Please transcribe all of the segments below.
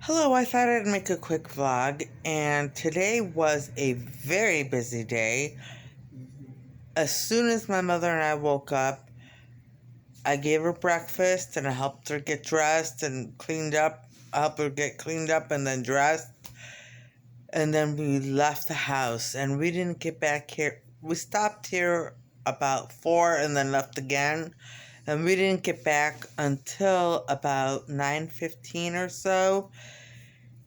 Hello, I thought I'd make a quick vlog, and today was a very busy day. As soon as my mother and I woke up, I gave her breakfast and I helped her get dressed and cleaned up. I helped her get cleaned up and then dressed. And then we left the house and we didn't get back here. We stopped here about 4 and then left again. And we didn't get back until about 9:15 or so.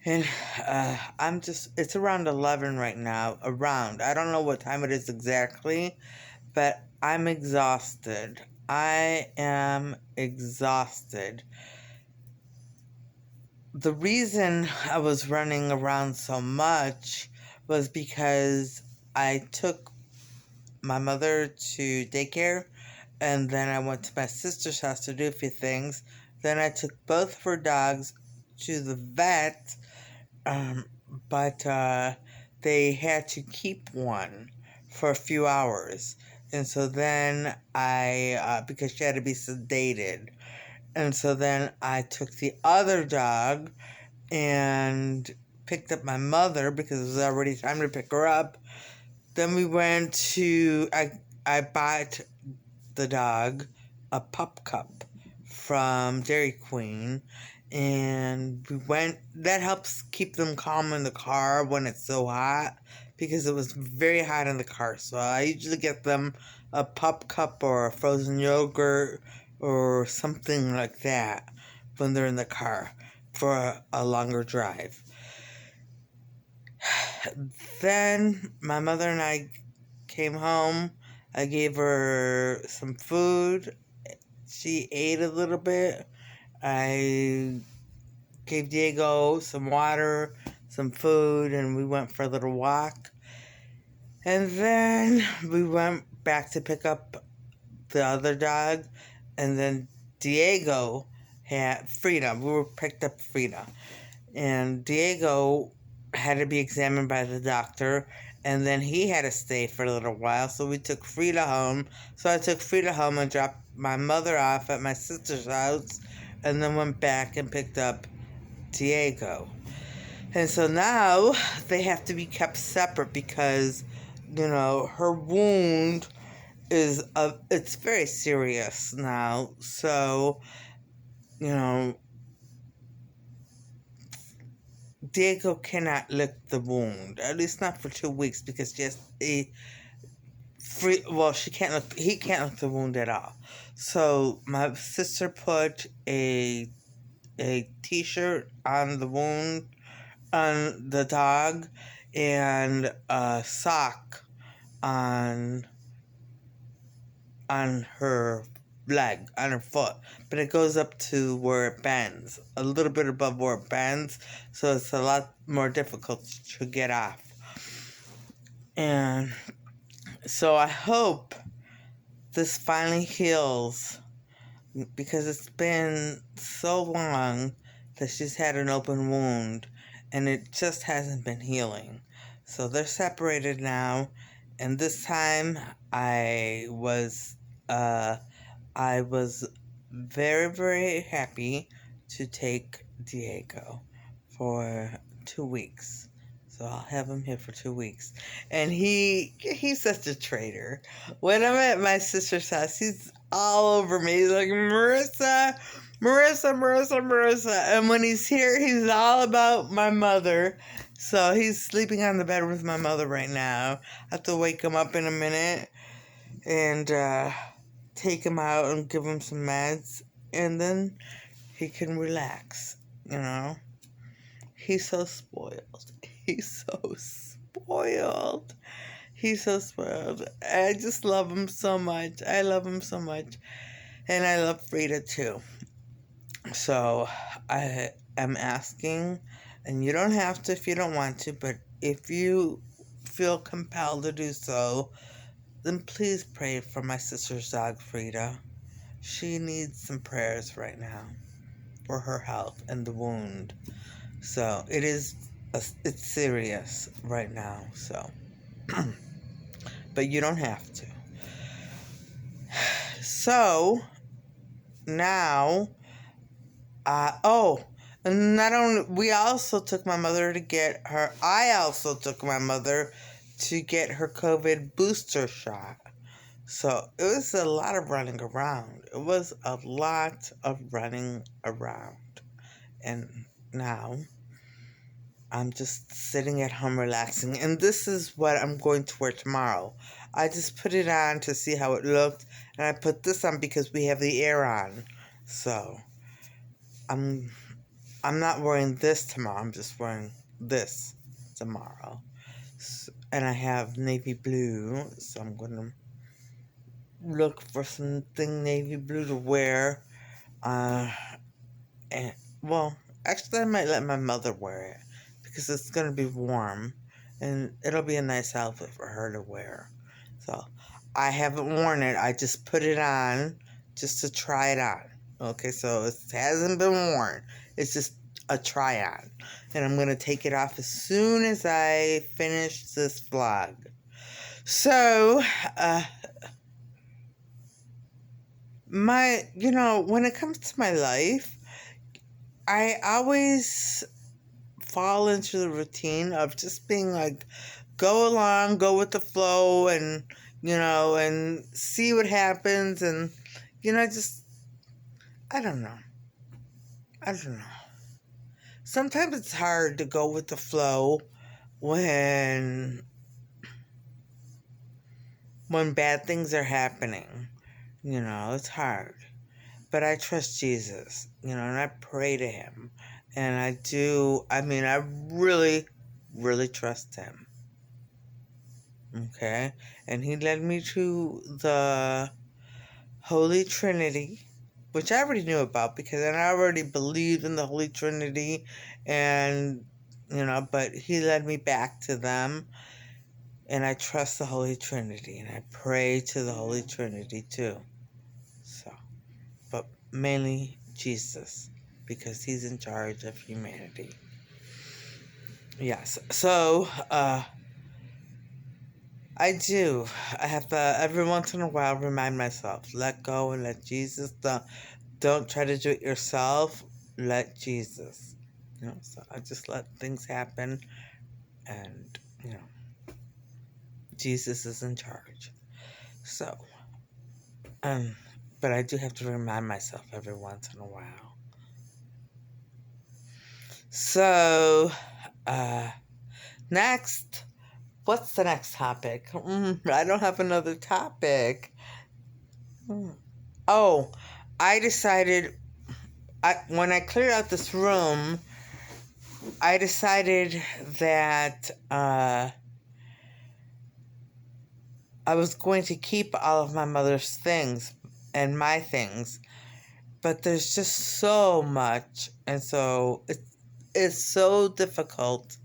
And it's around 11 right now. I don't know what time it is exactly, but I'm exhausted. I am exhausted. The reason I was running around so much was because I took my mother to daycare, and then I went to my sister's house to do a few things. Then I took both of her dogs to the vet. But they had to keep one for a few hours. And so then because she had to be sedated. And so then I took the other dog and picked up my mother because it was already time to pick her up. Then we went to, I bought the dog a pup cup from Dairy Queen, and that helps keep them calm in the car when it's so hot, because it was very hot in the car. So I usually get them a pup cup or a frozen yogurt or something like that when they're in the car for a longer drive. Then my mother and I came home. I gave her some food. She ate a little bit. I gave Diego some water, some food, and we went for a little walk. And then we went back to pick up the other dog. And then Diego had Frida. Picked up Frida. And Diego had to be examined by the doctor, and then he had to stay for a little while, so we took Frida home. So I took Frida home and dropped my mother off at my sister's house, and then went back and picked up Diego. And so now they have to be kept separate because, her wound it's very serious now. So, Diego cannot lick the wound, at least not for 2 weeks, because he can't lick the wound at all. So my sister put a t-shirt on the wound, on the dog, and a sock on her leg, on her foot, but it goes up to where it bends, a little bit above where it bends, so it's a lot more difficult to get off. And so I hope this finally heals, because it's been so long that she's had an open wound and it just hasn't been healing. So they're separated now, and this time I was very, very happy to take Diego for 2 weeks. So I'll have him here for 2 weeks. And he's such a traitor. When I'm at my sister's house, he's all over me. He's like, Marissa, Marissa, Marissa, Marissa. And when he's here, he's all about my mother. So he's sleeping on the bed with my mother right now. I have to wake him up in a minute and take him out and give him some meds, and then he can relax, He's so spoiled. He's so spoiled. He's so spoiled. I just love him so much. I love him so much. And I love Frida too. So I am asking, and you don't have to if you don't want to, but if you feel compelled to do so, then please pray for my sister's dog, Frida. She needs some prayers right now for her health and the wound. So it's serious right now. So, but you don't have to. So now, And not only, we also took my mother to get her, I also took my mother to get her COVID booster shot. So it was a lot of running around. It was a lot of running around. And now I'm just sitting at home relaxing. And this is what I'm going to wear tomorrow. I just put it on to see how it looked. And I put this on because we have the air on. So I'm not wearing this tomorrow. I'm just wearing this tomorrow. So, and I have navy blue. So I'm going to look for something navy blue to wear. And, well, actually, I might let my mother wear it because it's going to be warm and it'll be a nice outfit for her to wear. So I haven't worn it. I just put it on just to try it on. Okay, so it hasn't been worn. It's just a try on. And I'm going to take it off as soon as I finish this vlog. So, when it comes to my life, I always fall into the routine of just being like, go along, go with the flow, and, and see what happens, and, I don't know. Sometimes it's hard to go with the flow when bad things are happening. It's hard. But I trust Jesus, and I pray to him. And I really, really trust him. Okay? And he led me to the Holy Trinity, which I already knew about because I already believed in the Holy Trinity. And, but he led me back to them. And I trust the Holy Trinity. And I pray to the Holy Trinity too. So, but mainly Jesus, because he's in charge of humanity. Yes. So, I have to, every once in a while, remind myself, let go and let Jesus. Don't try to do it yourself. Let Jesus. So I just let things happen, and, Jesus is in charge. So, but I do have to remind myself every once in a while. So, next, what's the next topic? I don't have another topic. Oh, I decided, when I cleared out this room, I decided that I was going to keep all of my mother's things and my things, but there's just so much, and so it's so difficult.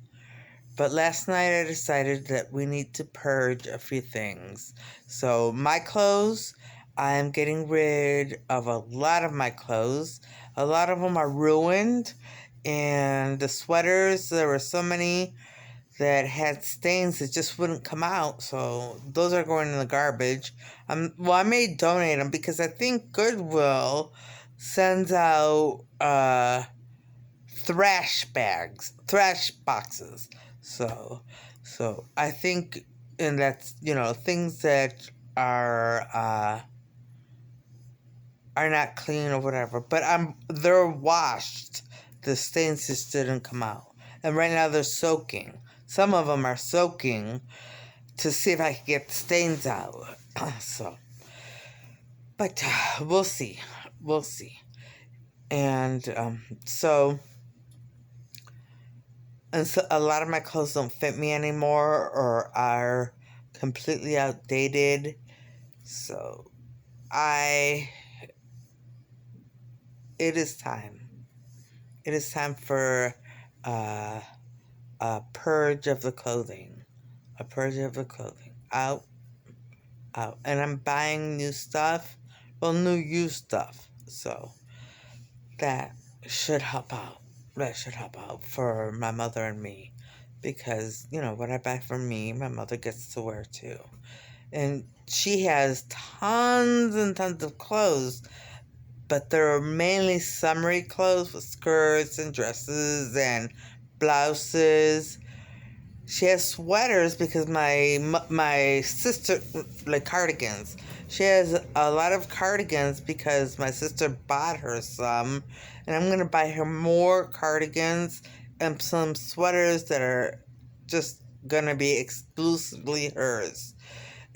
But last night I decided that we need to purge a few things. So my clothes, I am getting rid of a lot of my clothes. A lot of them are ruined. And the sweaters, there were so many that had stains that just wouldn't come out. So those are going in the garbage. I may donate them because I think Goodwill sends out thrash boxes. So I think, and that's, things that are not clean or whatever, but they're washed. The stains just didn't come out. And right now they're soaking. Some of them are soaking to see if I can get the stains out. But we'll see. And so a lot of my clothes don't fit me anymore or are completely outdated. So it is time. It is time for a purge of the clothing. A purge of the clothing. Out. And I'm buying new stuff. Well, new used stuff. So that should help out. That should help out for my mother and me. Because, what I buy for me, my mother gets to wear too. And she has tons and tons of clothes. but they're mainly summery clothes with skirts and dresses and blouses. She has sweaters because my sister, like cardigans. She has a lot of cardigans because my sister bought her some, and I'm gonna buy her more cardigans and some sweaters that are just gonna be exclusively hers.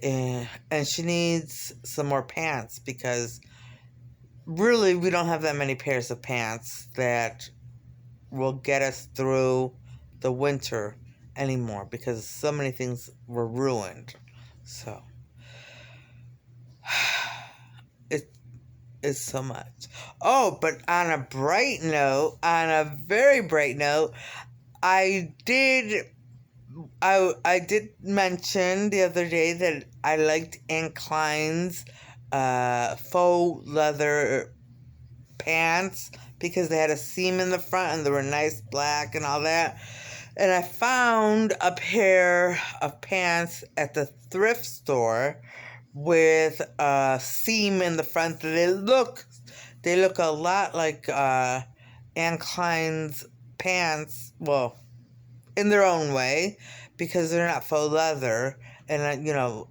And she needs some more pants because really we don't have that many pairs of pants that will get us through the winter anymore because so many things were ruined. So it is so much. Oh, but on a bright note, on a very bright note, I did I did mention the other day that I liked Anne Klein's faux leather pants because they had a seam in the front and they were nice black and all that. And I found a pair of pants at the thrift store with a seam in the front. They look a lot like Anne Klein's pants. Well, in their own way, because they're not faux leather. And,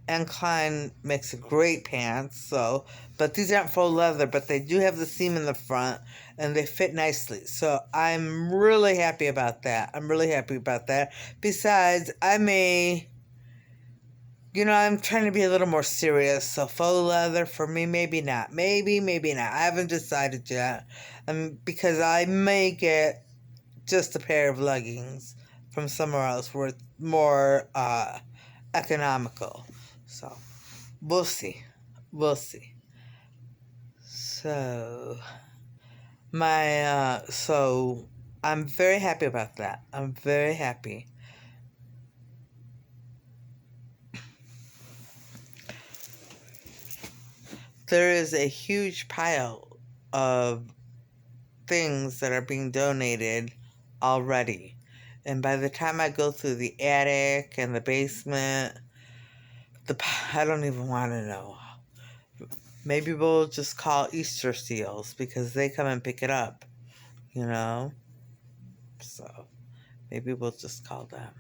Anne Klein makes a great pants, so, but these aren't faux leather, but they do have the seam in the front, and they fit nicely. So I'm really happy about that. Besides, I'm trying to be a little more serious, so faux leather for me, maybe not. Maybe not. I haven't decided yet. Because I may get just a pair of leggings from somewhere else where it's more economical. So we'll see. So so I'm very happy about that. I'm very happy. There is a huge pile of things that are being donated already. And by the time I go through the attic and the basement, I don't even want to know. Maybe we'll just call Easter seals because they come and pick it up, So maybe we'll just call them.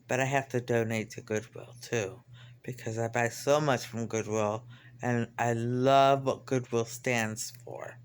But I have to donate to Goodwill too because I buy so much from Goodwill and I love what Goodwill stands for,